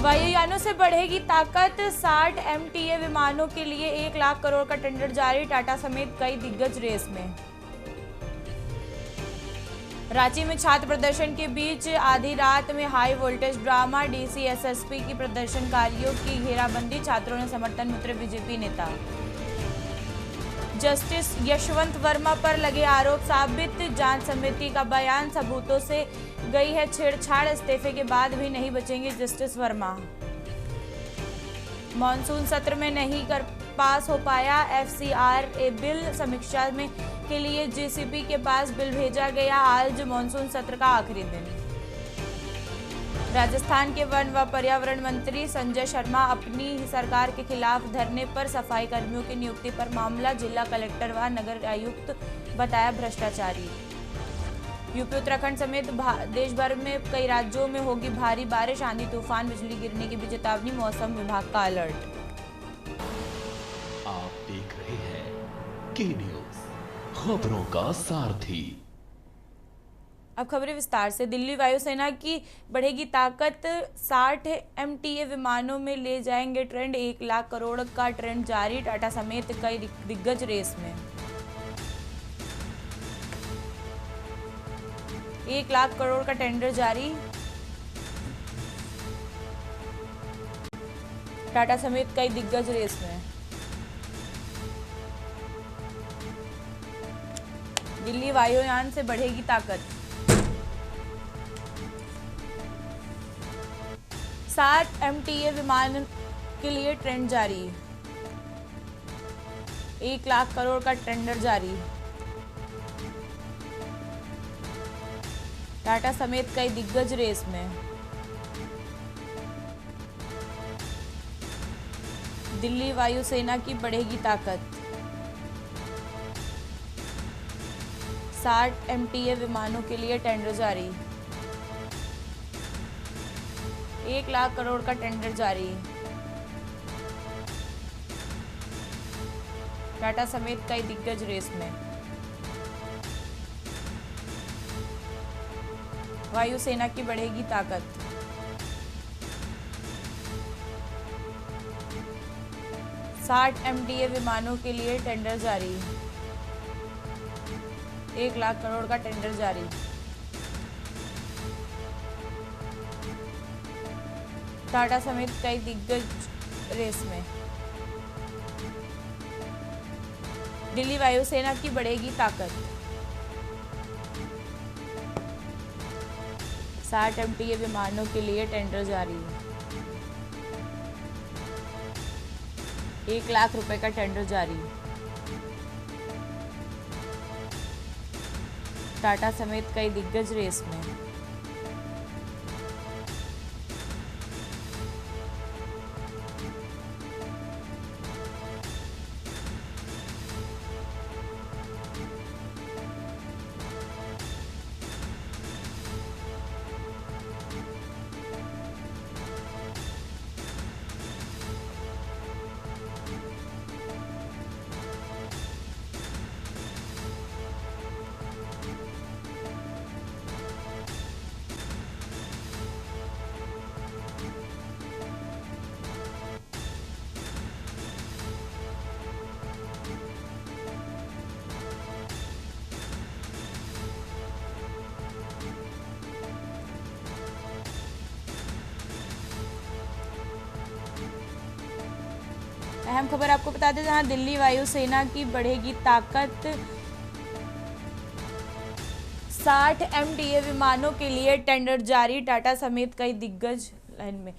वायुयानों से बढ़ेगी ताकत, 60 MTA विमानों के लिए 1 लाख करोड़ का टेंडर जारी, टाटा समेत कई दिग्गज रेस में। रांची में छात्र प्रदर्शन के बीच आधी रात में high voltage drama, DC SSP की प्रदर्शनकारियों की घेराबंदी, छात्रों ने समर्थन में उतरे बीजेपी नेता। जस्टिस यशवंत वर्मा पर लगे आरोप साबित, जांच समिति का बयान, सबूतों से गई है छेड़छाड़, इस्तीफे के बाद भी नहीं बचेंगे जस्टिस वर्मा। मॉनसून सत्र में नहीं कर पास हो पाया FCRA बिल, समीक्षा में के लिए जेसीबी के पास बिल भेजा गया, आज मॉनसून सत्र का आखिरी दिन। राजस्थान के वन व पर्यावरण मंत्री संजय शर्मा अपनी ही सरकार के खिलाफ धरने पर, सफाई कर्मियों की नियुक्ति पर मामला, जिला कलेक्टर व नगर आयुक्त बताया भ्रष्टाचारी। यूपी उत्तराखंड समेत देश भर में कई राज्यों में होगी भारी बारिश, आंधी तूफान बिजली गिरने की भी चेतावनी, मौसम विभाग का अलर्ट। आप देख रहे हैं के न्यूज, खबरों का सारथी। अब खबरें विस्तार से। दिल्ली वायुसेना की बढ़ेगी ताकत, 60 MTA विमानों में ले जाएंगे ट्रेंड, 1 लाख करोड़ का ट्रेंड जारी, टाटा समेत कई दिग्गज रेस में। 1 लाख करोड़ का टेंडर जारी, टाटा समेत कई दिग्गज रेस में। दिल्ली वायुयान से बढ़ेगी ताकत, 60 MTA विमान के लिए ट्रेंड जारी, 1 लाख करोड़ का टेंडर जारी, टाटा समेत कई दिग्गज रेस में। दिल्ली वायुसेना की बढ़ेगी ताकत, 60 MTA विमानों के लिए टेंडर जारी, 1 लाख करोड़ का टेंडर जारी, टाटा समेत कई दिग्गज रेस में। वायुसेना की बढ़ेगी ताकत, साठ MTA विमानों के लिए टेंडर जारी, 1 लाख करोड़ का टेंडर जारी। टाटा समेत कई दिग्गज रेस में। दिल्ली वायुसेना की बढ़ेगी ताकत, 60 MTA विमानों के लिए टेंडर जारी, 1 लाख रुपए का टेंडर जारी। टाटा समेत कई दिग्गज रेस में। अहम खबर आपको बता दें, जहां दिल्ली वायुसेना की बढ़ेगी ताकत, 60 MTA विमानों के लिए टेंडर जारी, टाटा समेत कई दिग्गज लाइन में।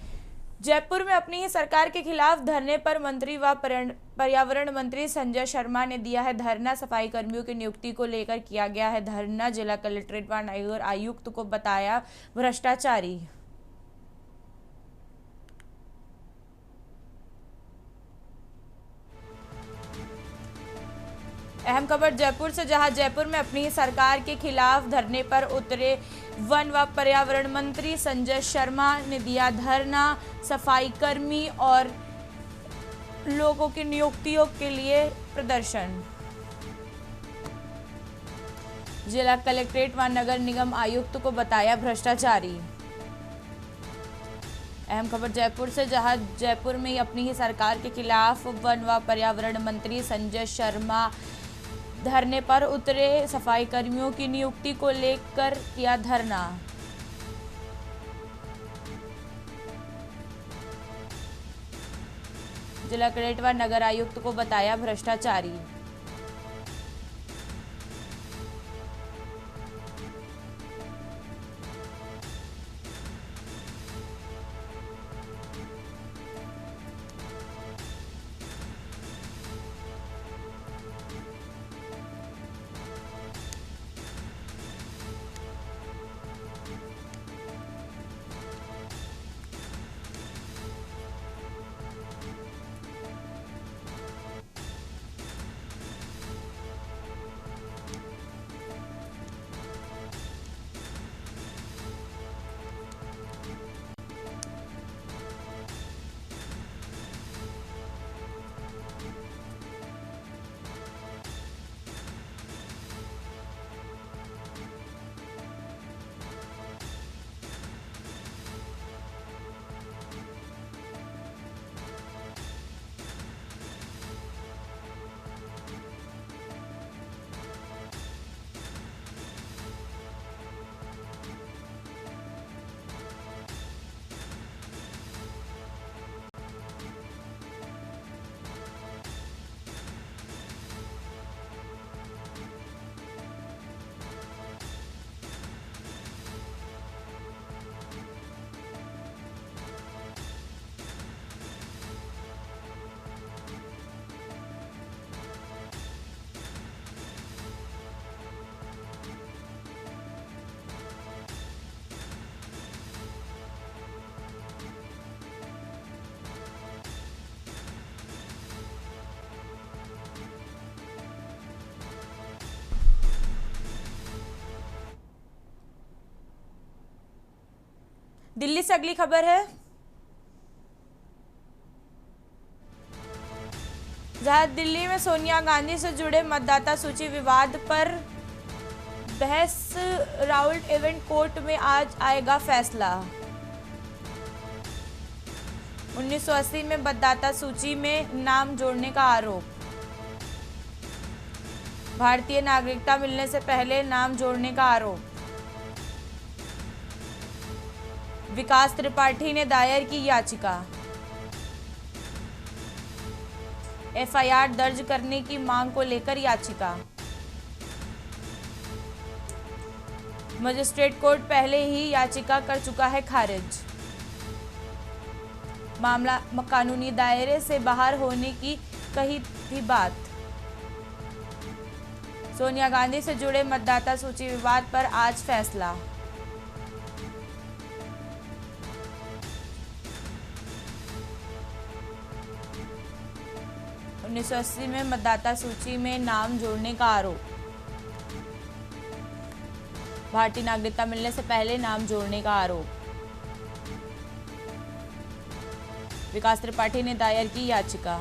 जयपुर में अपनी ही सरकार के खिलाफ धरने पर मंत्री व पर्यावरण मंत्री संजय शर्मा ने दिया है धरना, सफाई कर्मियों की नियुक्ति को लेकर किया गया है धरना, जिला कलेक्ट्रेट व नगर आयुक्त को बताया भ्रष्टाचारी। अहम खबर जयपुर से, जहां जयपुर में अपनी ही सरकार के खिलाफ धरने पर उतरे वन व पर्यावरण मंत्री संजय शर्मा ने दिया धरना, सफाई कर्मी और लोगों की नियुक्तियों के लिए प्रदर्शन। जिला कलेक्ट्रेट व नगर निगम आयुक्त को बताया भ्रष्टाचारी। अहम खबर जयपुर से, जहां जयपुर में अपनी ही सरकार के खिलाफ वन व पर्यावरण मंत्री संजय शर्मा धरने पर उतरे। सफाई कर्मियों की नियुक्ति को लेकर किया धरना। जिला कलेक्टर व नगर आयुक्त को बताया भ्रष्टाचारी। दिल्ली से अगली खबर है, जहां दिल्ली में सोनिया गांधी से जुड़े मतदाता सूची विवाद पर बहस। राउल्ट इवेंट कोर्ट में आज आएगा फैसला। 1980 में मतदाता सूची में नाम जोड़ने का आरोप। भारतीय नागरिकता मिलने से पहले नाम जोड़ने का आरोप। विकास त्रिपाठी ने दायर की याचिका। एफआईआर दर्ज करने की मांग को लेकर याचिका। मजिस्ट्रेट कोर्ट पहले ही याचिका कर चुका है खारिज। मामला कानूनी दायरे से बाहर होने की कही थी बात। सोनिया गांधी से जुड़े मतदाता सूची विवाद पर आज फैसला। उन्नीस सौ 1980 में मतदाता सूची में नाम जोड़ने का आरोप। भारतीय नागरिकता मिलने से पहले नाम जोड़ने का आरोप। विकास त्रिपाठी ने दायर की याचिका।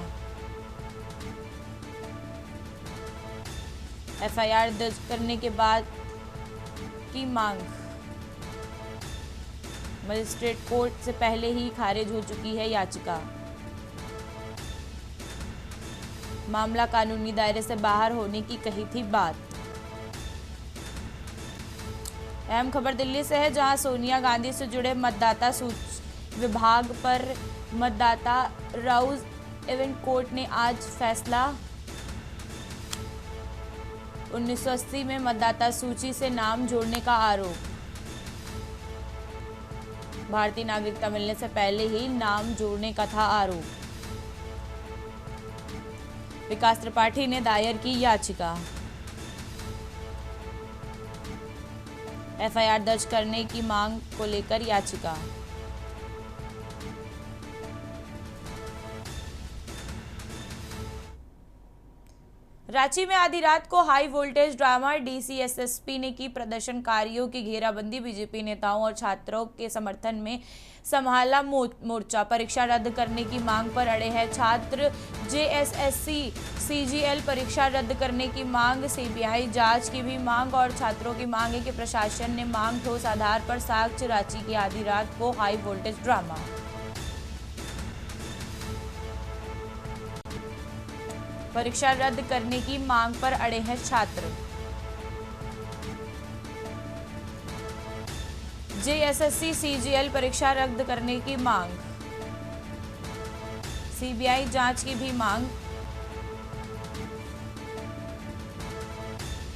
एफआईआर दर्ज करने के बाद की मांग। मजिस्ट्रेट कोर्ट से पहले ही खारिज हो चुकी है याचिका। मामला कानूनी दायरे से बाहर होने की कही थी बात। अहम खबर दिल्ली से है, जहां सोनिया गांधी से जुड़े मतदाता सूची विभाग पर मतदाता राउल्ट इवेंट कोर्ट ने आज फैसला। 1980 में मतदाता सूची से नाम जोड़ने का आरोप। भारतीय नागरिकता मिलने से पहले ही नाम जोड़ने का था आरोप। विकास त्रिपाठी ने दायर की याचिका। एफआईआर दर्ज करने की मांग को लेकर याचिका। रांची में आधी रात को हाई वोल्टेज ड्रामा। डीसीएसएसपी ने की प्रदर्शनकारियों की घेराबंदी। बीजेपी नेताओं और छात्रों के समर्थन में संभाला मोर्चा। परीक्षा रद्द करने की मांग पर अड़े हैं छात्र। जेएसएससी सीजीएल परीक्षा रद्द करने की मांग। सीबीआई जांच की भी मांग। और छात्रों की मांग है कि प्रशासन ने मांग ठोस आधार पर साक्ष्य। रांची की आधी रात को हाई वोल्टेज ड्रामा। परीक्षा रद्द करने की मांग पर अड़े हैं छात्र। जेएसएससी सीजीएल परीक्षा रद्द करने की मांग, सीबीआई जांच की भी मांग।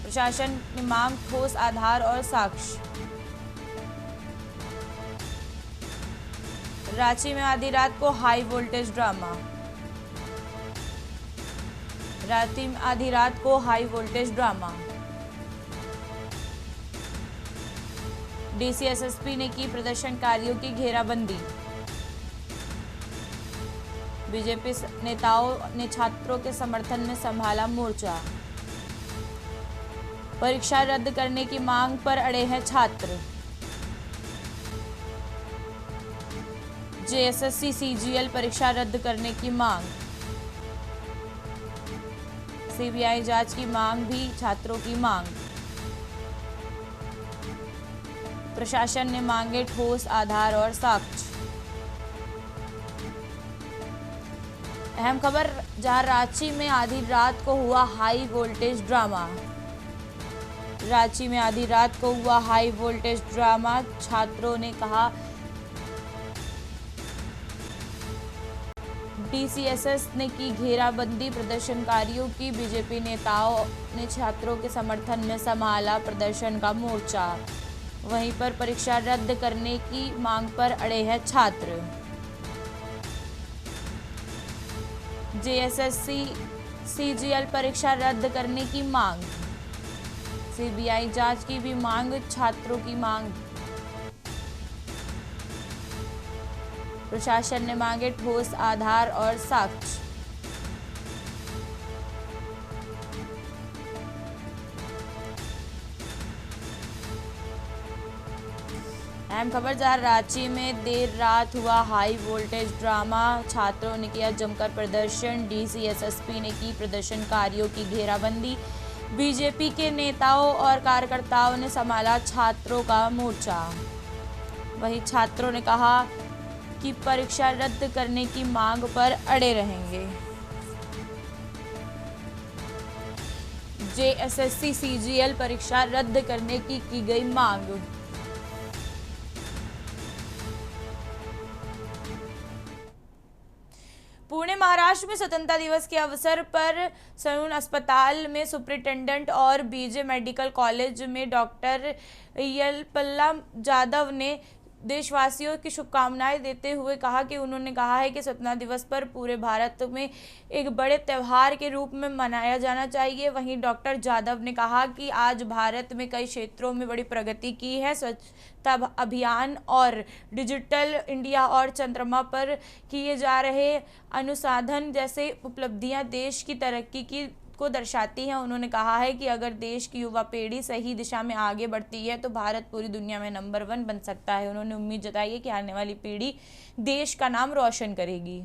प्रशासन ने मांग ठोस आधार और साक्ष्य। रांची में आधी रात को हाई वोल्टेज ड्रामा, रांची में आधी रात को हाई वोल्टेज ड्रामा। डीसीएसएसपी ने की प्रदर्शनकारियों की घेराबंदी, बीजेपी नेताओं ने छात्रों के समर्थन में संभाला मोर्चा। परीक्षा रद्द करने की मांग पर अड़े हैं छात्र। जेएसएससी सीजीएल परीक्षा रद्द करने की मांग, सीबीआई जांच की मांग भी छात्रों की मांग। प्रशासन ने मांगे ठोस आधार और साक्ष्य। अहम खबर, जहां रांची में आधी रात को हुआ हाई वोल्टेज ड्रामा, रांची में आधी रात को हुआ हाई वोल्टेज ड्रामा। छात्रों ने कहा डीसीएसएस ने की घेराबंदी, प्रदर्शनकारियों की, बीजेपी नेताओं ने छात्रों के समर्थन में संभाला प्रदर्शन का मोर्चा। वहीं पर परीक्षा रद्द करने की मांग पर अड़े हैं छात्र। जेएसएससी सीजीएल परीक्षा रद्द करने की मांग, सीबीआई जांच की भी मांग, छात्रों की मांग। प्रशासन ने मांगे ठोस आधार और साक्ष्य। अहम खबर, जहां रांची में देर रात हुआ हाई वोल्टेज ड्रामा, छात्रों ने किया जमकर प्रदर्शन, डीसीएसएसपी ने की प्रदर्शनकारियों की घेराबंदी, बीजेपी के नेताओं और कार्यकर्ताओं ने संभाला छात्रों का मोर्चा। वहीं छात्रों ने कहा कि परीक्षा रद्द करने की मांग पर अड़े रहेंगे। जेएसएससी सीजीएल परीक्षा रद्द करने की गई मांग। पुणे महाराष्ट्र में स्वतंत्रता दिवस के अवसर पर सलून अस्पताल में सुप्रिंटेंडेंट और बीजे मेडिकल कॉलेज में डॉक्टर यलपल्ला जाधव ने देशवासियों की शुभकामनाएं देते हुए कहा कि उन्होंने कहा है कि स्वतंत्रता दिवस पर पूरे भारत में एक बड़े त्यौहार के रूप में मनाया जाना चाहिए। वहीं डॉक्टर जाधव ने कहा कि आज भारत में कई क्षेत्रों में बड़ी प्रगति की है। स्वच्छता अभियान और डिजिटल इंडिया और चंद्रमा पर किए जा रहे अनुसंधान जैसे उपलब्धियां देश की तरक्की की को दर्शाती हैं। उन्होंने कहा है कि अगर देश की युवा पीढ़ी सही दिशा में आगे बढ़ती है तो भारत पूरी दुनिया में नंबर 1 बन सकता है। उन्होंने उम्मीद जताई है कि आने वाली पीढ़ी देश का नाम रोशन करेगी।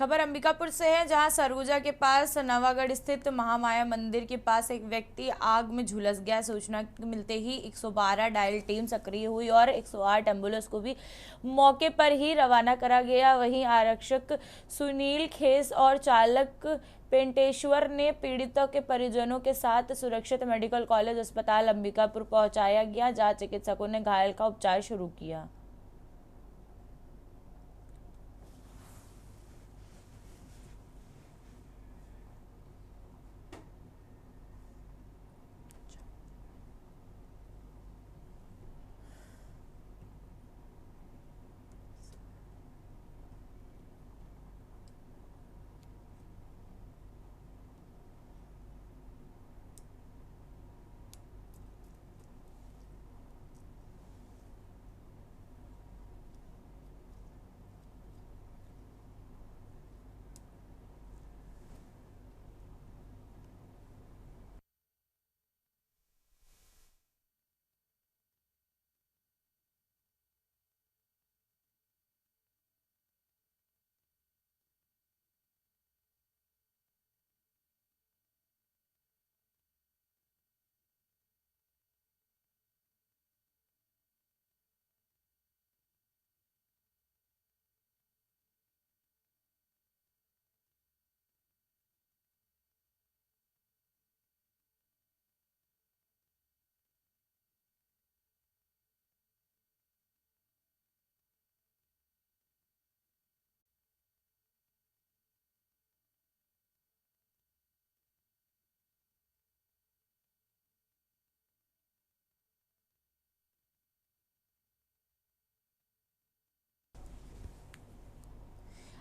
खबर अंबिकापुर से है, जहां सरगुजा के पास नवागढ़ स्थित महामाया मंदिर के पास एक व्यक्ति आग में झुलस गया। सूचना मिलते ही 112 डायल टीम सक्रिय हुई और 108 एम्बुलेंस को भी मौके पर ही रवाना करा गया। वहीं आरक्षक सुनील खेस और चालक पेंटेश्वर ने पीड़ितों के परिजनों के साथ सुरक्षित मेडिकल कॉलेज अस्पताल अंबिकापुर पहुंचाया गया, जहां चिकित्सकों ने घायल का उपचार शुरू किया।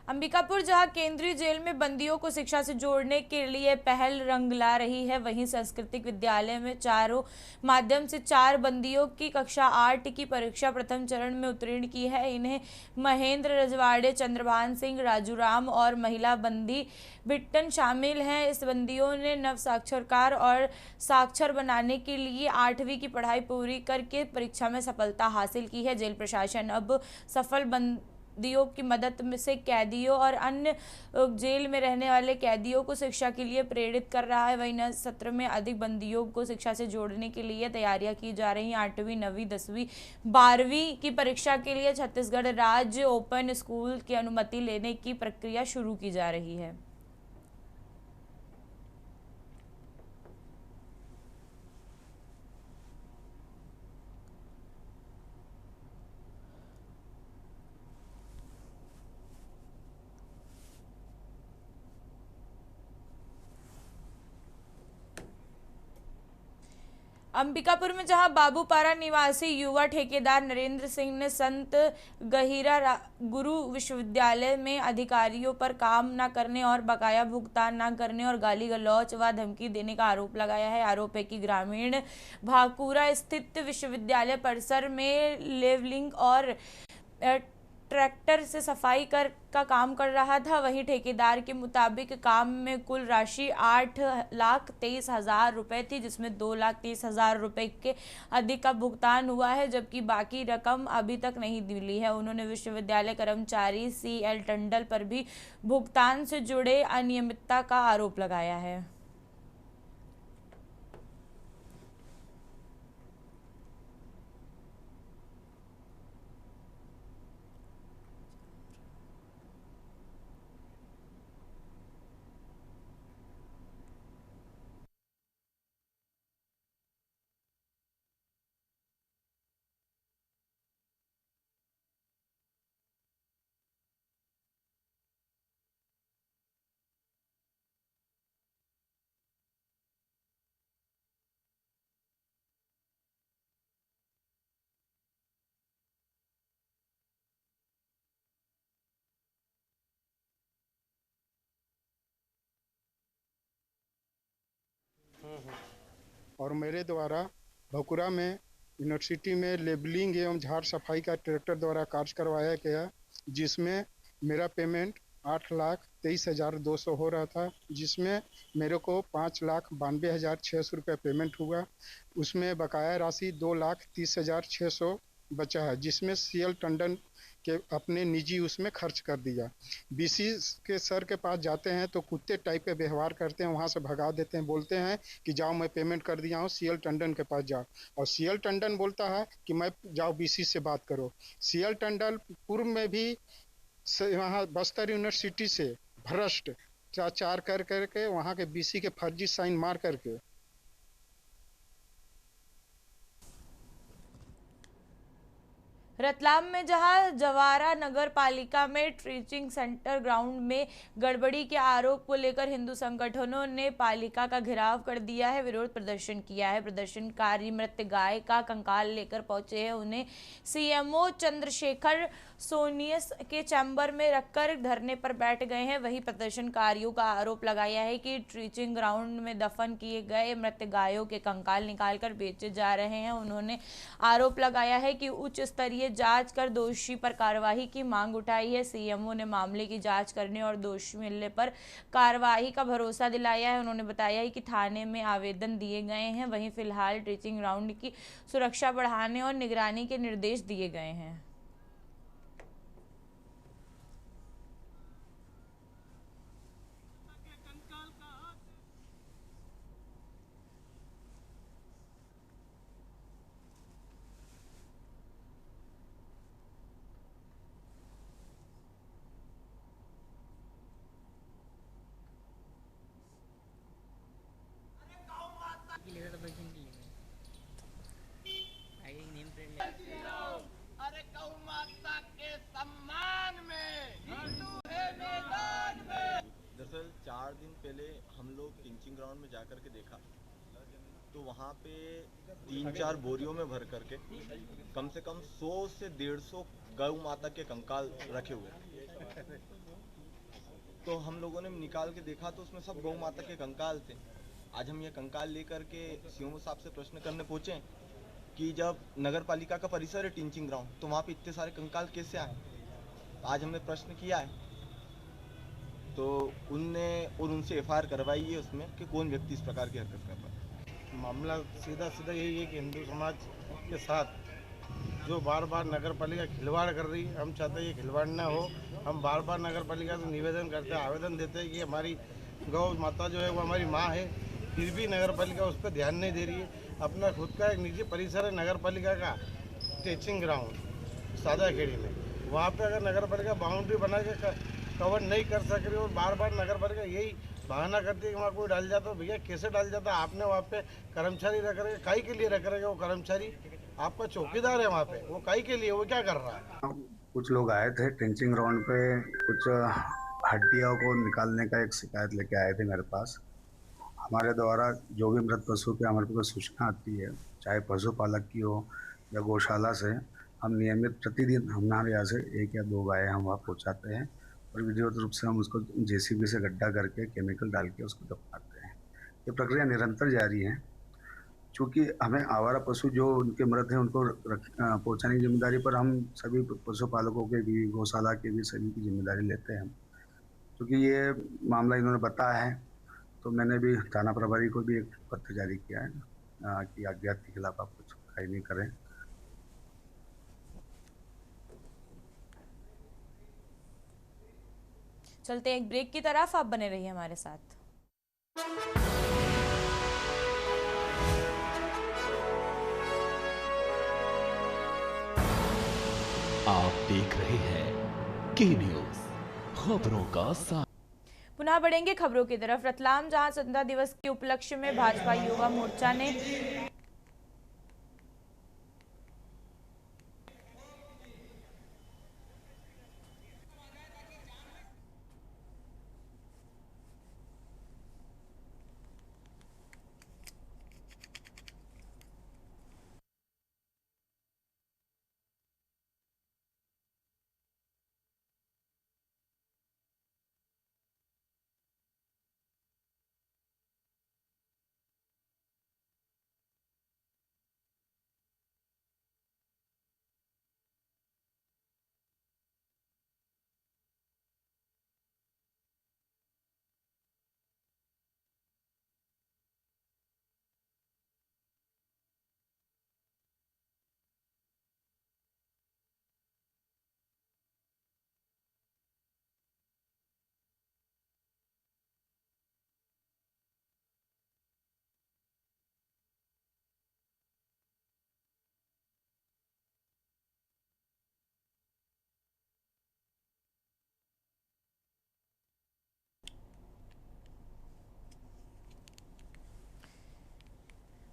अंबिकापुर, जहां केंद्रीय जेल में बंदियों को शिक्षा से जोड़ने के लिए पहल रंग ला रही है, वहीं सांस्कृतिक विद्यालय में चारों माध्यम से 4 बंदियों की कक्षा 8 की परीक्षा प्रथम चरण में उत्तीर्ण की है। इन्हें महेंद्र रजवाड़े, चंद्रभान सिंह, राजूराम और महिला बंदी बिट्टन शामिल हैं। इस बंदियों ने नव साक्षरकार और साक्षर बनाने के लिए 8वीं की पढ़ाई पूरी करके परीक्षा में सफलता हासिल की है। जेल प्रशासन अब सफल बंदियों की मदद से कैदियों और अन्य जेल में रहने वाले कैदियों को शिक्षा के लिए प्रेरित कर रहा है। वहीं नए सत्र में अधिक बंदियों को शिक्षा से जोड़ने के लिए तैयारियां की जा रही हैं। 8वीं, 9वीं, 10वीं, 12वीं की परीक्षा के लिए छत्तीसगढ़ राज्य ओपन स्कूल की अनुमति लेने की प्रक्रिया शुरू की जा रही है। अंबिकापुर में जहां बाबूपारा निवासी युवा ठेकेदार नरेंद्र सिंह ने संत गहिरा गुरु विश्वविद्यालय में अधिकारियों पर काम न करने और बकाया भुगतान न करने और गाली गलौच व धमकी देने का आरोप लगाया है। आरोप है कि ग्रामीण भाकुरा स्थित विश्वविद्यालय परिसर में लेवलिंग और ट्रैक्टर से सफाई का काम कर रहा था। वहीं ठेकेदार के मुताबिक काम में कुल राशि 8,23,000 रुपये थी, जिसमें 2,30,000 रुपये के अधिक का भुगतान हुआ है, जबकि बाकी रकम अभी तक नहीं मिली है। उन्होंने विश्वविद्यालय कर्मचारी CL टंडन पर भी भुगतान से जुड़े अनियमितता का आरोप लगाया है। और मेरे द्वारा भकुरा में यूनिवर्सिटी में लेबलिंग एवं झाड़ सफाई का ट्रैक्टर द्वारा कार्य करवाया गया, जिसमें मेरा पेमेंट 8,23,200 हो रहा था, जिसमें मेरे को 5,92,600 रुपये पेमेंट हुआ। उसमें बकाया राशि 2,30,600 बचा है, जिसमें CL टंडन कि अपने निजी उसमें खर्च कर दिया। बीसी के सर के पास जाते हैं तो कुत्ते टाइप के व्यवहार करते हैं, वहां से भगा देते हैं, बोलते हैं कि जाओ मैं पेमेंट कर दिया हूँ, सीएल टंडन के पास जाओ। और सीएल टंडन बोलता है कि मैं जाओ बीसी से बात करो। सीएल टंडन पूर्व में भी वहाँ बस्तर यूनिवर्सिटी से भ्रष्ट चार कर करके वहाँ के बीसी के फर्जी साइन मार करके। रतलाम में जहां जवारा नगर पालिका में टीचिंग सेंटर ग्राउंड में गड़बड़ी के आरोप को लेकर हिंदू संगठनों ने पालिका का घेराव कर दिया है, विरोध प्रदर्शन किया है। प्रदर्शनकारी मृत गाय का कंकाल लेकर पहुंचे हैं, उन्हें सीएमओ चंद्रशेखर सोनियस के चैम्बर में रखकर धरने पर बैठ गए हैं। वहीं प्रदर्शनकारियों का आरोप लगाया है कि टीचिंग ग्राउंड में दफन किए गए मृत गायों के कंकाल निकालकर बेचे जा रहे हैं। उन्होंने आरोप लगाया है कि उच्च स्तरीय जांच कर दोषी पर कार्रवाई की मांग उठाई है। सीएमओ ने मामले की जांच करने और दोषी मिलने पर कार्रवाई का भरोसा दिलाया है। उन्होंने बताया है कि थाने में आवेदन दिए गए हैं। वहीं फिलहाल टीचिंग ग्राउंड की सुरक्षा बढ़ाने और निगरानी के निर्देश दिए गए हैं। अरे गौ माता के सम्मान में हिंदू है मैदान में। दरअसल 4 दिन पहले हम लोग टीचिंग ग्राउंड में जाकर के देखा तो वहाँ पे 3-4 बोरियों में भर करके कम से कम 100 से 150 गौ माता के कंकाल रखे हुए। तो हम लोगों ने निकाल के देखा तो उसमें सब गौ माता के कंकाल थे। आज हम ये कंकाल लेकर के सीएमओ साहब से प्रश्न करने पहुँचे कि जब नगर पालिका का परिसर है टीचिंग ग्राउंड तो वहाँ पे इतने सारे कंकाल कैसे आए। तो आज हमने प्रश्न किया है तो उनसे एफआईआर करवाई है उसमें कि कौन व्यक्ति इस प्रकार की हरकत कर रहा है। मामला सीधा सीधा यही है कि हिंदू समाज के साथ जो बार बार नगर पालिका खिलवाड़ कर रही है, हम चाहते हैं ये खिलवाड़ ना हो। हम बार बार नगर पालिका से निवेदन करते हैं, आवेदन देते हैं कि हमारी गौ माता जो है वो हमारी माँ है, फिर भी नगर पालिका उस पर ध्यान नहीं दे रही है। अपना खुद का एक निजी परिसर है नगर पालिका का, टीचिंग ग्राउंड सादा खेड़ी में, वहाँ पे अगर नगर पालिका बाउंड्री बना के कवर नहीं कर सक रही और बार बार नगर पालिका यही बहाना करती है कि वहाँ कोई डाल जाता है। भैया कैसे डाल जाता है? आपने वहाँ पे कर्मचारी रख रहे, काई के लिए रख रहे? वो कर्मचारी आपका चौकीदार है वहाँ पे, वो काई के लिए, वो क्या कर रहा है? कुछ लोग आए थे टीचिंग ग्राउंड पे, कुछ हड्डियों को निकालने का एक शिकायत लेके आए थे मेरे पास। हमारे द्वारा जो भी मृत पशु की हमारे पास सूचना आती है, चाहे पशुपालक की हो या गौशाला से, हम नियमित प्रतिदिन हमारे यहाँ से 1 या 2 गायें हम वहाँ पहुँचाते हैं और विधिवत रूप से हम उसको जेसीबी से गड्ढा करके केमिकल डाल के उसको दफनाते हैं। ये प्रक्रिया निरंतर जारी है। चूँकि हमें आवारा पशु जो उनके मृत हैं उनको पहुँचाने की जिम्मेदारी पर हम सभी पशुपालकों के भी, गौशाला के भी सभी की जिम्मेदारी लेते हैं। क्योंकि ये मामला इन्होंने बताया है तो मैंने भी थाना प्रभारी को भी एक पत्र जारी किया है कि अज्ञात के खिलाफ आप कुछ कार्रवाई नहीं करें। चलते हैं एक ब्रेक की तरफ, आप बने रहिए हमारे साथ। आप देख रहे हैं के न्यूज, खबरों का साथ। पुनः बढ़ेंगे खबरों की तरफ। रतलाम जहां स्वतंत्रता दिवस के उपलक्ष्य में भाजपा युवा मोर्चा ने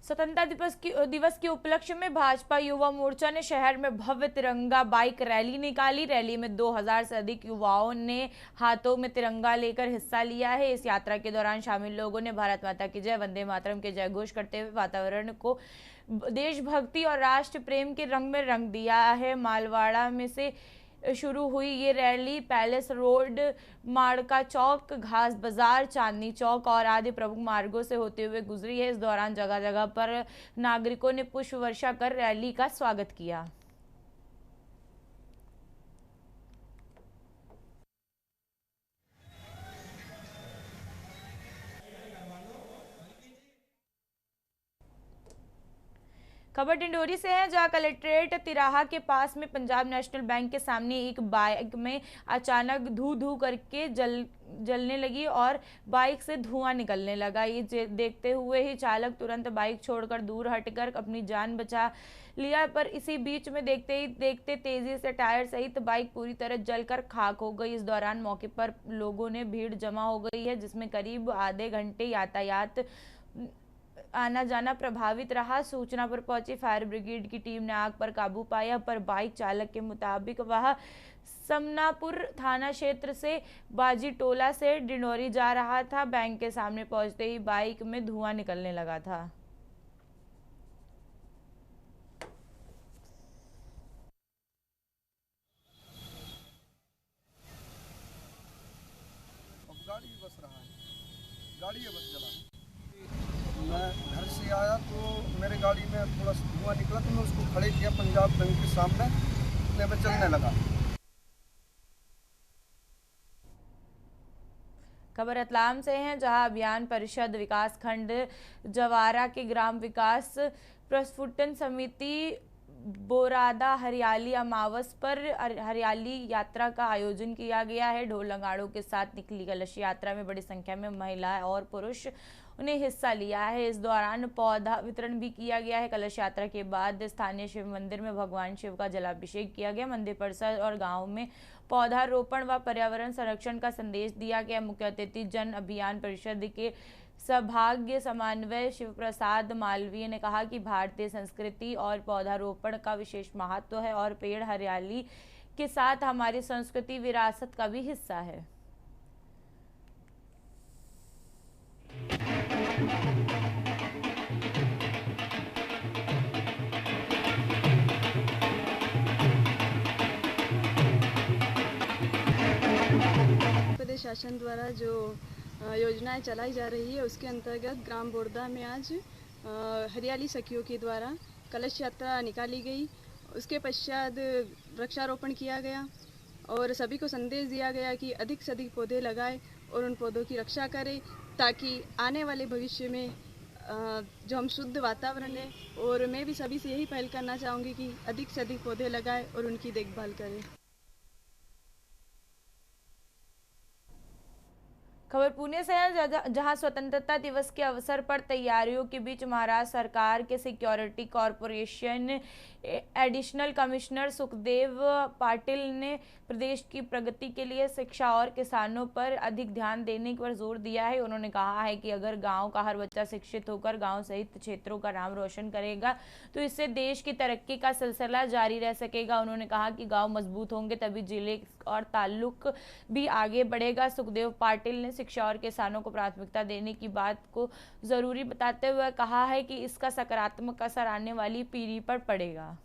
स्वतंत्रता दिवस के उपलक्ष्य में भाजपा युवा मोर्चा ने शहर में भव्य तिरंगा बाइक रैली निकाली। रैली में 2000 से अधिक युवाओं ने हाथों में तिरंगा लेकर हिस्सा लिया है। इस यात्रा के दौरान शामिल लोगों ने भारत माता की जय, वंदे मातरम के जयघोष करते हुए वातावरण को देशभक्ति और राष्ट्र प्रेम के रंग में रंग दिया है। मालवाड़ा में से शुरू हुई ये रैली पैलेस रोड, माड़का चौक, घास बाजार, चांदनी चौक और आदि प्रमुख मार्गों से होते हुए गुजरी है। इस दौरान जगह जगह पर नागरिकों ने पुष्प वर्षा कर रैली का स्वागत किया। खबर डिंडोरी से है, जहां कलेक्ट्रेट तिराहा के पास में पंजाब नेशनल बैंक के सामने एक बाइक में अचानक धू धू करके जलने लगी और बाइक से धुआं निकलने लगा। ये देखते हुए ही चालक तुरंत बाइक छोड़कर दूर हटकर अपनी जान बचा लिया, पर इसी बीच में देखते ही देखते तेजी से टायर सहित बाइक पूरी तरह जलकर खाक हो गई। इस दौरान मौके पर लोगों ने भीड़ जमा हो गई है, जिसमें करीब आधे घंटे यातायात आना जाना प्रभावित रहा। सूचना पर पहुंची फायर ब्रिगेड की टीम ने आग पर काबू पाया, पर बाइक चालक के मुताबिक वह समनापुर थाना क्षेत्र से बाजी टोला से डिंडोरी जा रहा था। बैंक के सामने पहुंचते ही बाइक में धुआं निकलने लगा था। गाड़ी बस रहा है, गाड़ी है बस जला। मैं घर से आया तो मेरे गाड़ी में थोड़ा सा धुआं निकला तो मैं उसको खड़े किया पंजाब बैंक के सामने, मैं चलने लगा। खबर रतलाम से है, जहां अभियान परिषद विकास खंड जवारा के ग्राम विकास प्रस्फुटन समिति बोरादा हरियाली अमावस पर हरियाली यात्रा का आयोजन किया गया है। ढोल नगाड़ों के साथ निकली कलश यात्रा में बड़ी संख्या में महिलाएं और पुरुष उन्हें हिस्सा लिया है। इस दौरान पौधा वितरण भी किया गया है। कलश यात्रा के बाद स्थानीय शिव मंदिर में भगवान शिव का जलाभिषेक किया गया। मंदिर परिसर और गांव में पौधारोपण व पर्यावरण संरक्षण का संदेश दिया गया। मुख्य अतिथि जन अभियान परिषद के सौभाग्य समन्वय शिव प्रसाद मालवीय ने कहा कि भारतीय संस्कृति और पौधारोपण का विशेष महत्व है और पेड़ हरियाली के साथ हमारी संस्कृति विरासत का भी हिस्सा है। प्रदेश शासन द्वारा जो योजनाएं चलाई जा रही है उसके अंतर्गत ग्राम बोरदा में आज हरियाली सखियों के द्वारा कलश यात्रा निकाली गई। उसके पश्चात वृक्षारोपण किया गया और सभी को संदेश दिया गया कि अधिक से अधिक पौधे लगाएं और उन पौधों की रक्षा करें, ताकि आने वाले भविष्य में जो हम शुद्ध वातावरण है, और मैं भी सभी से यही पहल करना चाहूँगी कि अधिक से अधिक पौधे लगाएं और उनकी देखभाल करें। खबर पुणे से है, जहां स्वतंत्रता दिवस के अवसर पर तैयारियों के बीच महाराष्ट्र सरकार के security corporation additional commissioner Sukhdev Patil ने प्रदेश की प्रगति के लिए शिक्षा और किसानों पर अधिक ध्यान देने पर जोर दिया है। उन्होंने कहा है कि अगर गांव का हर बच्चा शिक्षित होकर गांव सहित क्षेत्रों का नाम रोशन करेगा तो इससे देश की तरक्की का सिलसिला जारी रह सकेगा। उन्होंने कहा कि गांव मजबूत होंगे तभी जिले और ताल्लुक भी आगे बढ़ेगा। सुखदेव पाटिल ने शिक्षा और किसानों को प्राथमिकता देने की बात को जरूरी बताते हुए कहा है कि इसका सकारात्मक असर आने वाली पीढ़ी पर पड़ेगा।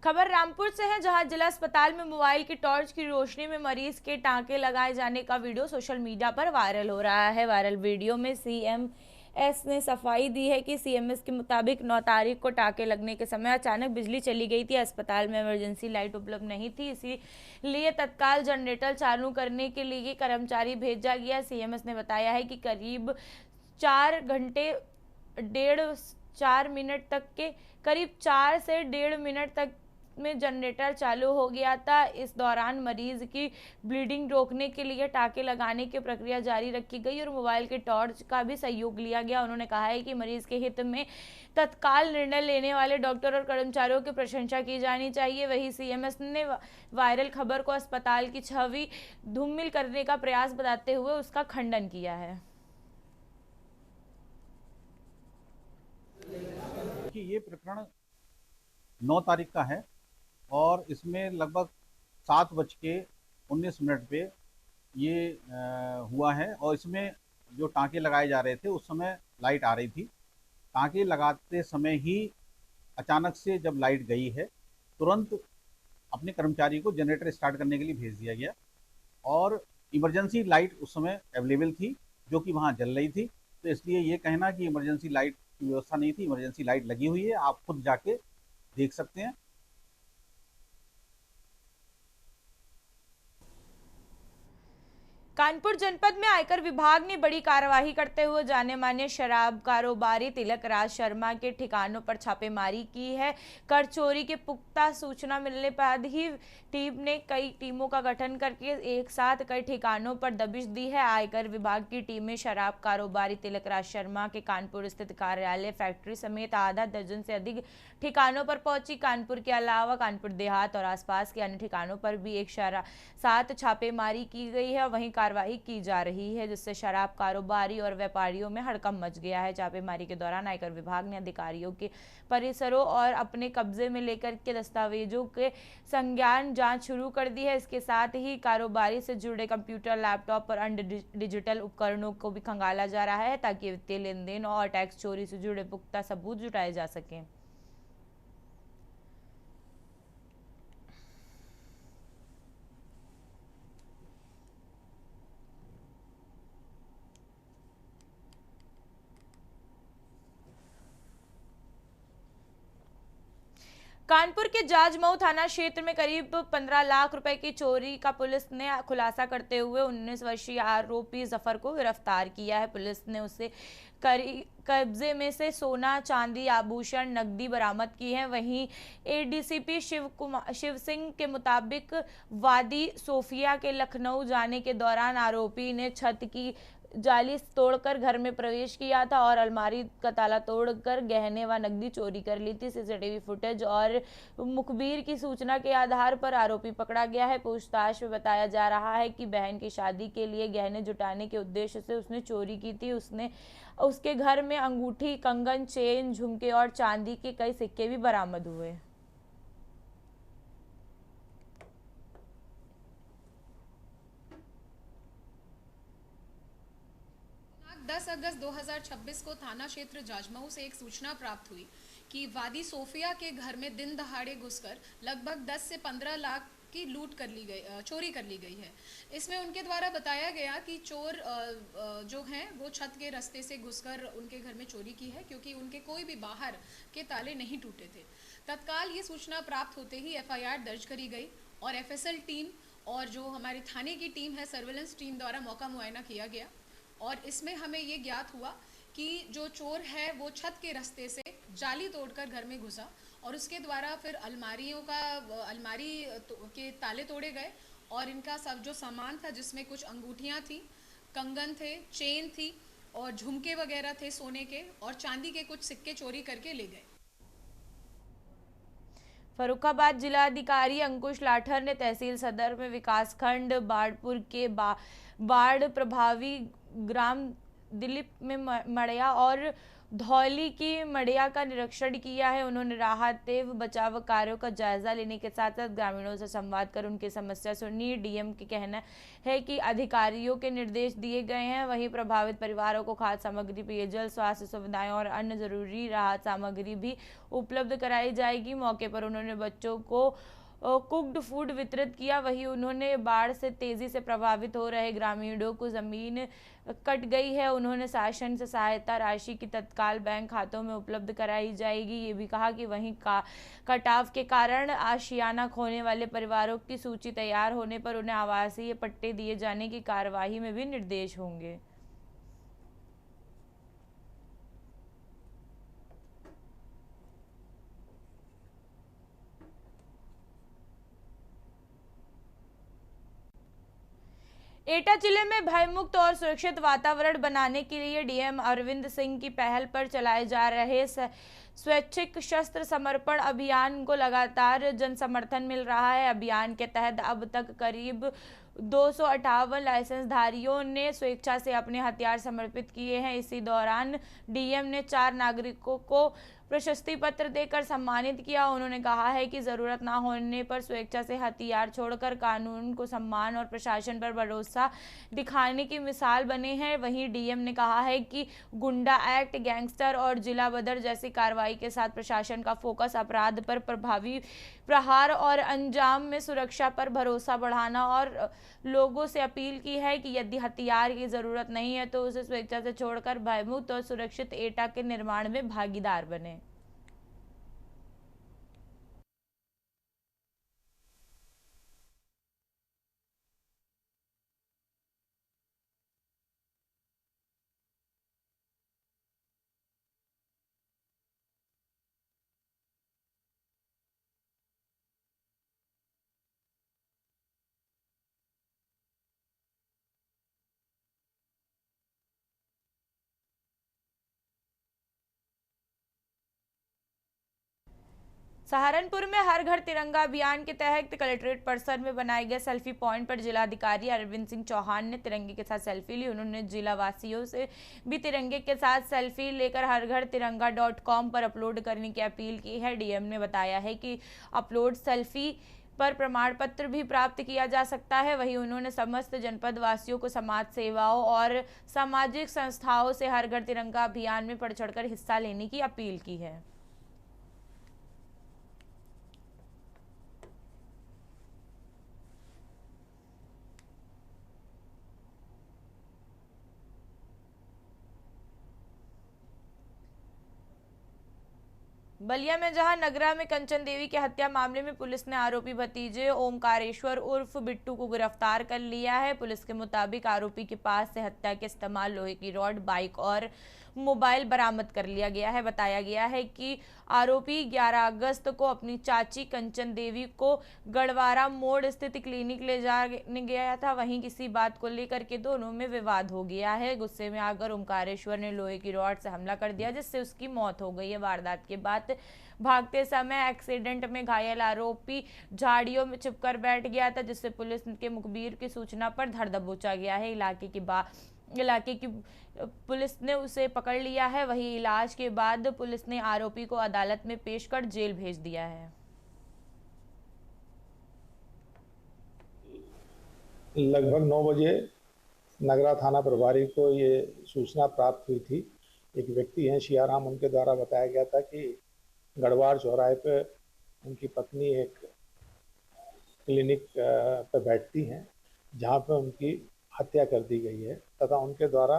खबर रामपुर से है, जहां जिला अस्पताल में मोबाइल की टॉर्च की रोशनी में मरीज के टांके लगाए जाने का वीडियो सोशल मीडिया पर वायरल हो रहा है। वायरल वीडियो में सीएमएस ने सफाई दी है कि सीएमएस के मुताबिक 9 तारीख को टांके लगने के समय अचानक बिजली चली गई थी। अस्पताल में इमरजेंसी लाइट उपलब्ध नहीं थी, इसीलिए तत्काल जनरेटर चालू करने के लिए कर्मचारी भेजा गया। सीएमएस ने बताया है कि करीब 4 घंटे 1.5 4 मिनट तक के करीब 4 से 1.5 मिनट तक में जनरेटर चालू हो गया था। इस दौरान मरीज की ब्लीडिंग रोकने के लिए टाँके लगाने की प्रक्रिया जारी रखी गई और मोबाइल के टॉर्च का भी सहयोग लिया गया। उन्होंने कहा है कि मरीज के हित में तत्काल निर्णय लेने वाले डॉक्टर और कर्मचारियों की प्रशंसा की जानी चाहिए। वहीं सीएमएस ने वायरल खबर को अस्पताल की छवि धूमिल करने का प्रयास बताते हुए उसका खंडन किया है। कि ये प्रकरण 9 तारीख का है और इसमें लगभग 7:19 पे ये हुआ है और इसमें जो टाँके लगाए जा रहे थे उस समय लाइट आ रही थी। टाँके लगाते समय ही अचानक से जब लाइट गई है तुरंत अपने कर्मचारी को जनरेटर स्टार्ट करने के लिए भेज दिया गया और इमरजेंसी लाइट उस समय अवेलेबल थी जो कि वहाँ जल रही थी। तो इसलिए ये कहना कि इमरजेंसी लाइट की व्यवस्था नहीं थी, इमरजेंसी लाइट लगी हुई है, आप खुद जाके देख सकते हैं। कानपुर जनपद में आयकर विभाग ने बड़ी कार्रवाई करते हुए जाने माने शराब कारोबारी तिलक राज शर्मा के ठिकानों पर छापेमारी की है। कर चोरी के पुख्ता सूचना मिलने पर ही टीम ने कई टीमों का गठन करके एक साथ कई ठिकानों पर दबिश दी है। आयकर विभाग की टीमें शराब कारोबारी तिलक राज शर्मा के कानपुर स्थित कार्यालय, फैक्ट्री समेत आधा दर्जन से अधिक ठिकानों पर पहुंची। कानपुर के अलावा कानपुर देहात और आसपास के अन्य ठिकानों पर भी एक साथ छापेमारी की गई है। वहीं कार्रवाई की जा रही है जिससे शराब कारोबारी और व्यापारियों में हड़कंप मच गया है। छापेमारी के दौरान आयकर विभाग ने अधिकारियों के परिसरों और अपने कब्जे में लेकर के दस्तावेजों के संज्ञान जांच शुरू कर दी है। इसके साथ ही कारोबारी से जुड़े कंप्यूटर, लैपटॉप और अन्य डिजिटल उपकरणों को भी खंगाला जा रहा है ताकि वित्तीय लेन देन और टैक्स चोरी से जुड़े पुख्ता सबूत जुटाए जा सकें। कानपुर के जाजमऊ थाना क्षेत्र में करीब 15 लाख रुपए की चोरी का पुलिस ने खुलासा करते हुए 19 वर्षीय आरोपी जफर को गिरफ्तार किया है। पुलिस ने उसे कब्जे में से सोना, चांदी, आभूषण, नकदी बरामद की है। वहीं एडीसीपी शिव सिंह के मुताबिक वादी सोफिया के लखनऊ जाने के दौरान आरोपी ने छत की जाली तोड़कर घर में प्रवेश किया था और अलमारी का ताला तोड़कर गहने व नकदी चोरी कर ली थी। सीसीटीवी फुटेज और मुखबिर की सूचना के आधार पर आरोपी पकड़ा गया है। पूछताछ में बताया जा रहा है कि बहन की शादी के लिए गहने जुटाने के उद्देश्य से उसने चोरी की थी। उसके घर में अंगूठी, कंगन, चेन, झुमके और चांदी के कई सिक्के भी बरामद हुए। 10 अगस्त 2026 को थाना क्षेत्र जाजमऊ से एक सूचना प्राप्त हुई कि वादी सोफिया के घर में दिन दहाड़े घुसकर लगभग 10 से 15 लाख की चोरी कर ली गई है। इसमें उनके द्वारा बताया गया कि चोर जो हैं वो छत के रास्ते से घुसकर उनके घर में चोरी की है क्योंकि उनके कोई भी बाहर के ताले नहीं टूटे थे। तत्काल ये सूचना प्राप्त होते ही एफआईआर दर्ज करी गई और एफएसएल टीम और जो हमारी थाने की टीम है, सर्वेलेंस टीम द्वारा मौका मुआयना किया गया और इसमें हमें ये ज्ञात हुआ कि जो चोर है वो छत के रास्ते से जाली तोड़कर घर में घुसा और उसके द्वारा फिर अलमारी के ताले तोड़े गए और इनका सब जो सामान था जिसमें कुछ अंगूठियां थी, कंगन थे, चेन थी और झुमके वगैरह थे सोने के और चांदी के कुछ सिक्के चोरी करके ले गए। फर्रुखाबाद जिलाधिकारी अंकुश लाठर ने तहसील सदर में विकासखंड बाढ़पुर के बाढ़ प्रभावी ग्राम दिलीप में मड़िया और धौली की मड़िया का निरीक्षण किया है। उन्होंने राहत एवं बचाव कार्यों का जायजा लेने के साथ साथ ग्रामीणों से संवाद कर उनकी समस्या सुनी। डीएम का कहना है कि अधिकारियों के निर्देश दिए गए हैं। वहीं प्रभावित परिवारों को खाद्य सामग्री, पेयजल, स्वास्थ्य सुविधाएं और अन्य जरूरी राहत सामग्री भी उपलब्ध कराई जाएगी। मौके पर उन्होंने बच्चों को कुक्ड फूड वितरित किया। वहीं उन्होंने बाढ़ से तेजी से प्रभावित हो रहे ग्रामीणों को जमीन कट गई है, उन्होंने शासन से सहायता राशि की तत्काल बैंक खातों में उपलब्ध कराई जाएगी। ये भी कहा कि वहीं कटाव के कारण आशियाना खोने वाले परिवारों की सूची तैयार होने पर उन्हें आवासीय पट्टे दिए जाने की कार्यवाही में भी निर्देश होंगे। एटा जिले में भयमुक्त और सुरक्षित वातावरण बनाने के लिए डीएम अरविंद सिंह की पहल पर चलाए जा रहे स्वैच्छिक शस्त्र समर्पण अभियान को लगातार जन समर्थन मिल रहा है। अभियान के तहत अब तक करीब 258 लाइसेंसधारियों ने स्वेच्छा से अपने हथियार समर्पित किए हैं। इसी दौरान डीएम ने 4 नागरिकों को प्रशस्ति पत्र देकर सम्मानित किया। उन्होंने कहा है कि जरूरत ना होने पर स्वेच्छा से हथियार छोड़कर कानून को सम्मान और प्रशासन पर भरोसा दिखाने की मिसाल बने हैं। वहीं डीएम ने कहा है कि गुंडा एक्ट, गैंगस्टर और जिला बदर जैसी कार्रवाई के साथ प्रशासन का फोकस अपराध पर प्रभावी प्रहार और अंजाम में सुरक्षा पर भरोसा बढ़ाना और लोगों से अपील की है कि यदि हथियार की जरूरत नहीं है तो उसे स्वेच्छा से छोड़कर भयमुक्त और सुरक्षित एटा के निर्माण में भागीदार बने। सहारनपुर में हर घर तिरंगा अभियान के तहत कलेक्ट्रेट परिसर में बनाए गए सेल्फी पॉइंट पर जिलाधिकारी अरविंद सिंह चौहान ने तिरंगे के साथ सेल्फी ली। उन्होंने जिला वासियों से भी तिरंगे के साथ सेल्फी लेकर हरघरतिरंगा.com पर अपलोड करने की अपील की है। डीएम ने बताया है कि अपलोड सेल्फी पर प्रमाण पत्र भी प्राप्त किया जा सकता है। वहीं उन्होंने समस्त जनपद वासियों को समाज सेवाओं और सामाजिक संस्थाओं से हर घर तिरंगा अभियान में बढ़ चढ़कर हिस्सा लेने की अपील की है। बलिया में जहां नगरा में कंचन देवी की हत्या मामले में पुलिस ने आरोपी भतीजे ओमकारेश्वर उर्फ बिट्टू को गिरफ्तार कर लिया है। पुलिस के मुताबिक आरोपी के पास से हत्या के इस्तेमाल लोहे की रॉड, बाइक और मोबाइल बरामद कर लिया गया है। बताया गया है कि आरोपी 11 अगस्त को अपनी चाची कंचन देवी को गढ़वारा मोड़ स्थित क्लिनिक ले जाने गया था। वहीं किसी बात को लेकर के दोनों में विवाद हो गया है। गुस्से में आकर ओमकारेश्वर ने लोहे की रॉड से हमला कर दिया, जिससे उसकी मौत हो गई है। वारदात के बाद भागते समय एक्सीडेंट में घायल आरोपी झाड़ियों में छिपकर बैठ गया था, जिससे पुलिस के मुखबिर की सूचना पर धर दबोचा गया है। इलाके की पुलिस ने उसे पकड़ लिया है। वहीं इलाज के बाद पुलिस ने आरोपी को अदालत में पेश कर जेल भेज दिया है। लगभग 9 बजे नगरा थाना प्रभारी को ये सूचना प्राप्त हुई थी। एक व्यक्ति हैं शियाराम, उनके द्वारा बताया गया था कि गढ़वार चौराहे पे उनकी पत्नी एक क्लिनिक पे बैठती हैं, जहाँ पे उनकी हत्या कर दी गई है तथा उनके द्वारा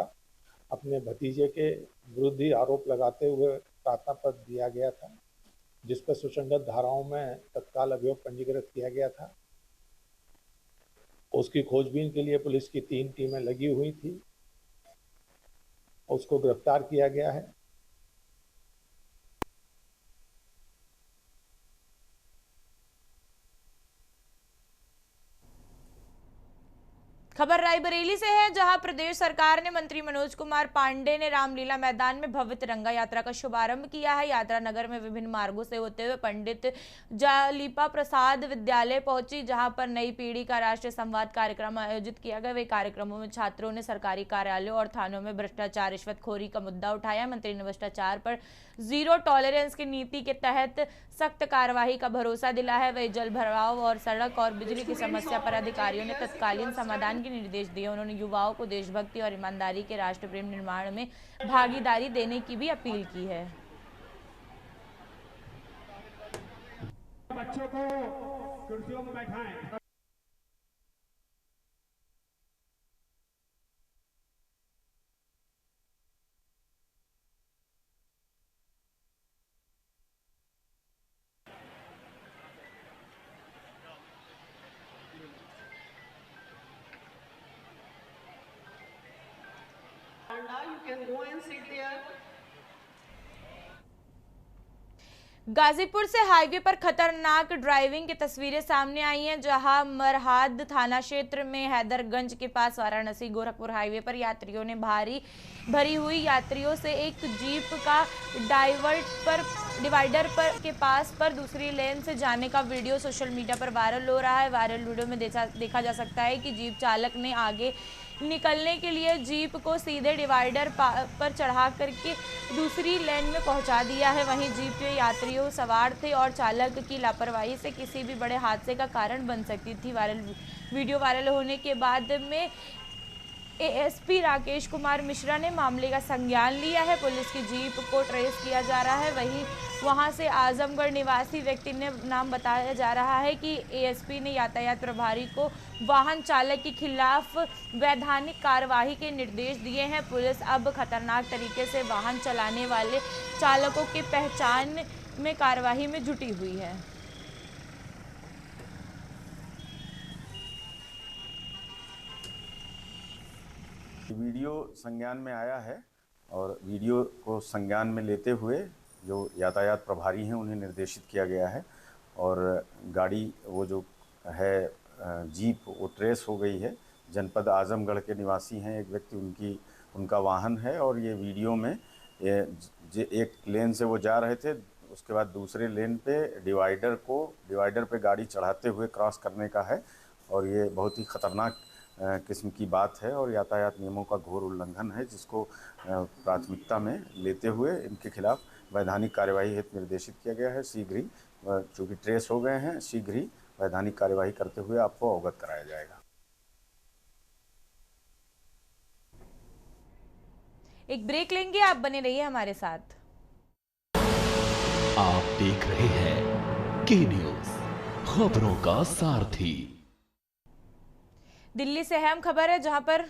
अपने भतीजे के विरुद्ध ही आरोप लगाते हुए प्रार्थना पत्र दिया गया था, जिस पर सुसंगत धाराओं में तत्काल अभियोग पंजीकृत किया गया था। उसकी खोजबीन के लिए पुलिस की 3 टीमें लगी हुई थी। उसको गिरफ्तार किया गया है। खबर रायबरेली से है, जहां प्रदेश सरकार ने मंत्री मनोज कुमार पांडे ने रामलीला मैदान में भव्य तिरंगा यात्रा का शुभारंभ किया है। यात्रा नगर में विभिन्न मार्गों से होते हुए पंडित जालिपा प्रसाद विद्यालय पहुंची, जहां पर नई पीढ़ी का राष्ट्रीय संवाद कार्यक्रम आयोजित किया गया। वे कार्यक्रमों में छात्रों ने सरकारी कार्यालयों और थानों में भ्रष्टाचार, रिश्वतखोरी का मुद्दा उठाया। मंत्री ने भ्रष्टाचार पर जीरो टॉलरेंस की नीति के तहत सख्त कार्यवाही का भरोसा दिलाया है। वही जल भराव और सड़क और बिजली की समस्या पर अधिकारियों ने तत्कालीन समाधान के निर्देश दिए। उन्होंने युवाओं को देशभक्ति और ईमानदारी के राष्ट्र प्रेम निर्माण में भागीदारी देने की भी अपील की है। बच्चों को कुर्सियों में बैठाएं। You can go and sit there. Ghazipur से हाईवे पर खतरनाक ड्राइविंग की तस्वीरें सामने आई हैं, जहां मरहाद थाना क्षेत्र में हैदरगंज के पास वाराणसी गोरखपुर हाईवे पर यात्रियों ने भरी हुई यात्रियों से एक जीप का डिवाइडर के पास पर दूसरी लेन से जाने का वीडियो सोशल मीडिया पर वायरल हो रहा है। वायरल वीडियो में देखा जा सकता है कि जीप चालक ने आगे निकलने के लिए जीप को सीधे डिवाइडर पर चढ़ा करके दूसरी लेन में पहुंचा दिया है। वहीं जीप में यात्रियों सवार थे और चालक की लापरवाही से किसी भी बड़े हादसे का कारण बन सकती थी। वीडियो वायरल होने के बाद में एएसपी राकेश कुमार मिश्रा ने मामले का संज्ञान लिया है। पुलिस की जीप को ट्रेस किया जा रहा है। वहीं वहां से आजमगढ़ निवासी व्यक्ति ने नाम बताया जा रहा है कि एएसपी ने यातायात प्रभारी को वाहन चालक के खिलाफ वैधानिक कार्यवाही के निर्देश दिए हैं। पुलिस अब खतरनाक तरीके से वाहन चलाने वाले चालकों की पहचान में कार्यवाही में जुटी हुई है। वीडियो संज्ञान में आया है और वीडियो को संज्ञान में लेते हुए जो यातायात प्रभारी हैं उन्हें निर्देशित किया गया है और गाड़ी वो जो है जीप वो ट्रेस हो गई है। जनपद आजमगढ़ के निवासी हैं एक व्यक्ति, उनका वाहन है और ये वीडियो में एक लेन से वो जा रहे थे, उसके बाद दूसरे लेन पे डिवाइडर पे गाड़ी चढ़ाते हुए क्रॉस करने का है और ये बहुत ही ख़तरनाक किस्म की बात है और यातायात नियमों का घोर उल्लंघन है, जिसको प्राथमिकता में लेते हुए इनके खिलाफ वैधानिक कार्यवाही हेतु निर्देशित किया गया है। शीघ्र ही चूँकि ट्रेस हो गए हैं, शीघ्र ही वैधानिक कार्यवाही करते हुए आपको अवगत कराया जाएगा। एक ब्रेक लेंगे, आप बने रहिए हमारे साथ। आप देख रहे हैं के न्यूज़, खबरों का सारथी। दिल्ली से अहम खबर है, जहां पर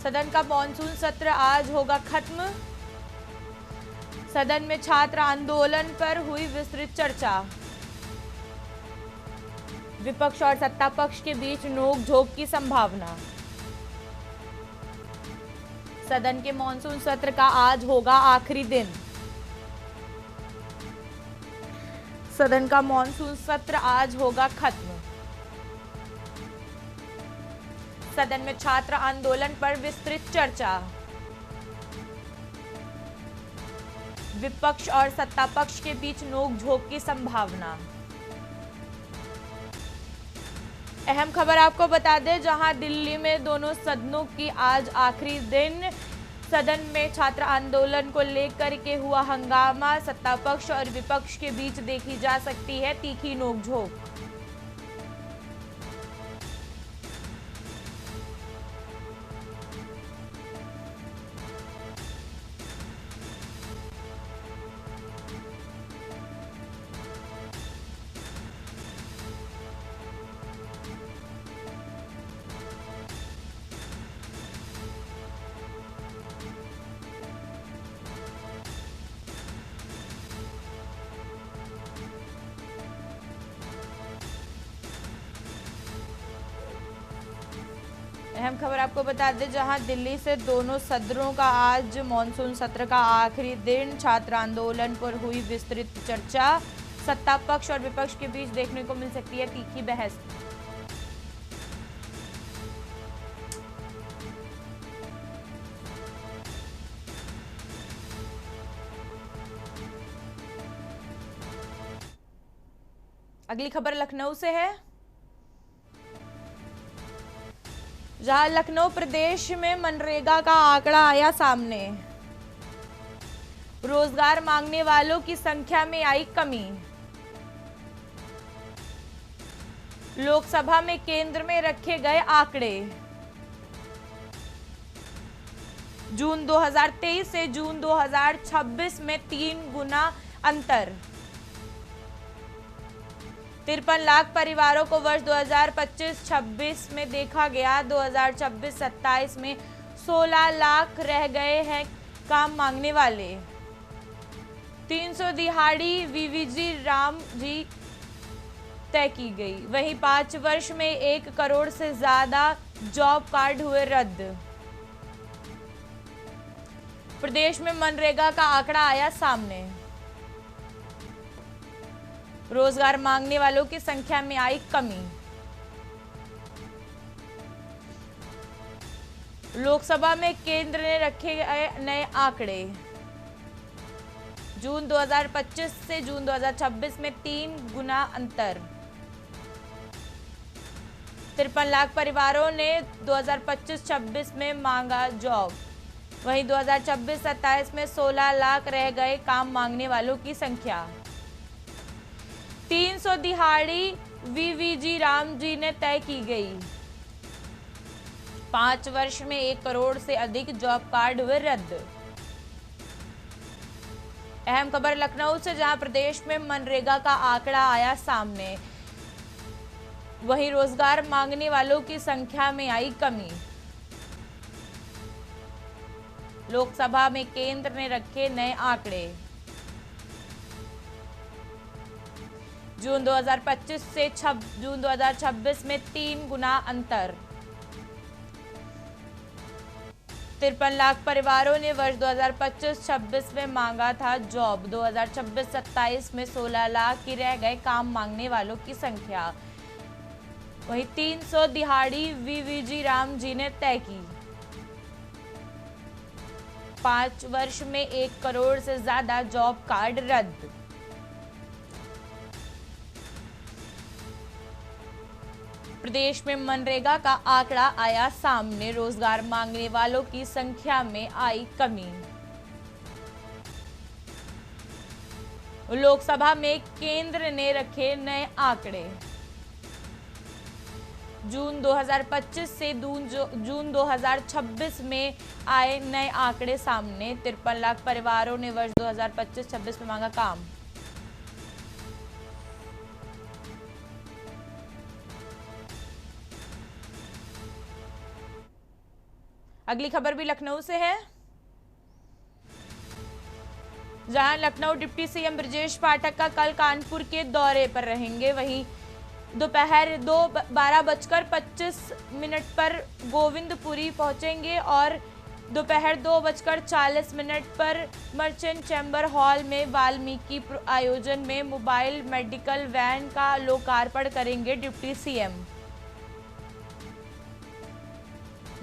सदन का मॉनसून सत्र आज होगा खत्म। सदन में छात्र आंदोलन पर हुई विस्तृत चर्चा। विपक्ष और सत्ता पक्ष के बीच नोक-झोंक की संभावना। सदन के मॉनसून सत्र का आज होगा आखिरी दिन। सदन का मॉनसून सत्र आज होगा खत्म। सदन में छात्र आंदोलन पर विस्तृत चर्चा। विपक्ष और सत्ता पक्ष के बीच नोक-झोंक की संभावना। अहम खबर आपको बता दें, जहां दिल्ली में दोनों सदनों की आज आखिरी दिन। सदन में छात्र आंदोलन को लेकर के हुआ हंगामा। सत्ता पक्ष और विपक्ष के बीच देखी जा सकती है तीखी नोक-झोंक। अहम खबर आपको बता दें, जहां दिल्ली से दोनों सदनों का आज मॉनसून सत्र का आखिरी दिन। छात्र आंदोलन पर हुई विस्तृत चर्चा। सत्ता पक्ष और विपक्ष के बीच देखने को मिल सकती है तीखी बहस। अगली खबर लखनऊ से है, जहां लखनऊ प्रदेश में मनरेगा का आंकड़ा आया सामने। रोजगार मांगने वालों की संख्या में आई कमी। लोकसभा में केंद्र में रखे गए आंकड़े। जून 2023 से जून 2026 में 3 गुना अंतर। 53 लाख परिवारों को वर्ष 2025-26 में देखा गया। 2026-27 में 16 लाख रह गए हैं काम मांगने वाले। 300 दिहाड़ी वीवीजी राम जी तय की गई। वहीं 5 वर्ष में 1 करोड़ से ज्यादा जॉब कार्ड हुए रद्द। प्रदेश में मनरेगा का आंकड़ा आया सामने। रोजगार मांगने वालों की संख्या में आई कमी। लोकसभा में केंद्र ने रखे गए नए आंकड़े। जून 2025 से जून 2026 में 3 गुना अंतर। 53 लाख परिवारों ने 2025-26 में मांगा जॉब। वहीं 2026-27 में 16 लाख रह गए काम मांगने वालों की संख्या। 300 दिहाड़ी वीवीजी राम जी ने तय की गई। 5 वर्ष में 1 करोड़ से अधिक जॉब कार्ड हुए रद्द। अहम खबर लखनऊ से, जहां प्रदेश में मनरेगा का आंकड़ा आया सामने। वहीं रोजगार मांगने वालों की संख्या में आई कमी। लोकसभा में केंद्र ने रखे नए आंकड़े। जून 2025 से जून 2026 में 3 गुना अंतर। 53 लाख परिवारों ने वर्ष 2025-26 में मांगा था जॉब। 2026-27 में 16 लाख की रह गए काम मांगने वालों की संख्या। वहीं 300 दिहाड़ी वीवीजी राम जी ने तय की। 5 वर्ष में 1 करोड़ से ज्यादा जॉब कार्ड रद्द। प्रदेश में मनरेगा का आंकड़ा आया सामने। रोजगार मांगने वालों की संख्या में आई कमी। लोकसभा में केंद्र ने रखे नए आंकड़े। जून 2025 से जून 2026 में आए नए आंकड़े सामने। 53 लाख परिवारों ने वर्ष 2025-26 में मांगा काम। अगली खबर भी लखनऊ से है, जहां लखनऊ डिप्टी सीएम ब्रजेश पाठक का कल कानपुर के दौरे पर रहेंगे। वहीं दोपहर 12:25 पर गोविंदपुरी पहुंचेंगे और दोपहर 2:40 पर मर्चेंट चैम्बर हॉल में वाल्मीकि आयोजन में मोबाइल मेडिकल वैन का लोकार्पण करेंगे deputy CM.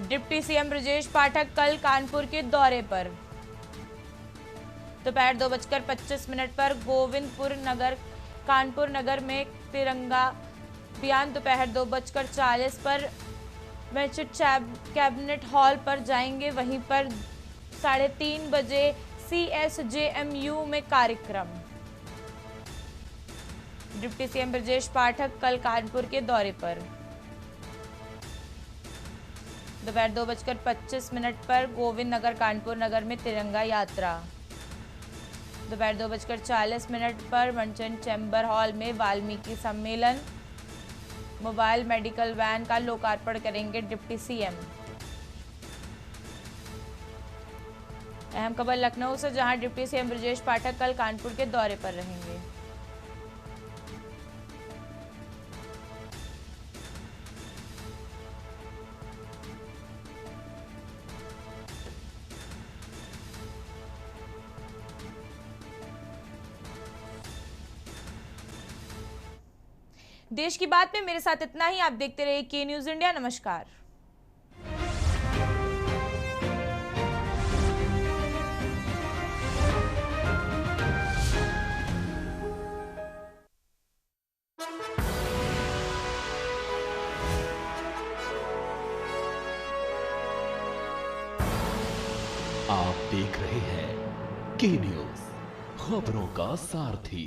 Deputy CM Brajesh Pathak कल कानपुर के दौरे पर। दोपहर 2:25 पर गोविंदपुर नगर कानपुर नगर में तिरंगा अभियान। दोपहर 2:40 पर मर्चेंट कैबिनेट हॉल पर जाएंगे। वहीं पर 3:30 बजे CSJMU में कार्यक्रम। डिप्टी सीएम ब्रजेश पाठक कल कानपुर के दौरे पर। दोपहर 2:25 पर गोविंद नगर कानपुर नगर में तिरंगा यात्रा। दोपहर 2:40 पर मर्चेंट चैम्बर हॉल में वाल्मीकि सम्मेलन। मोबाइल मेडिकल वैन का लोकार्पण करेंगे डिप्टी सीएम। अहम खबर लखनऊ से, जहां डिप्टी सीएम ब्रजेश पाठक कल कानपुर के दौरे पर रहेंगे। देश की बात में मेरे साथ इतना ही। आप देखते रहिए के न्यूज इंडिया। नमस्कार। आप देख रहे हैं के न्यूज, खबरों का सारथी।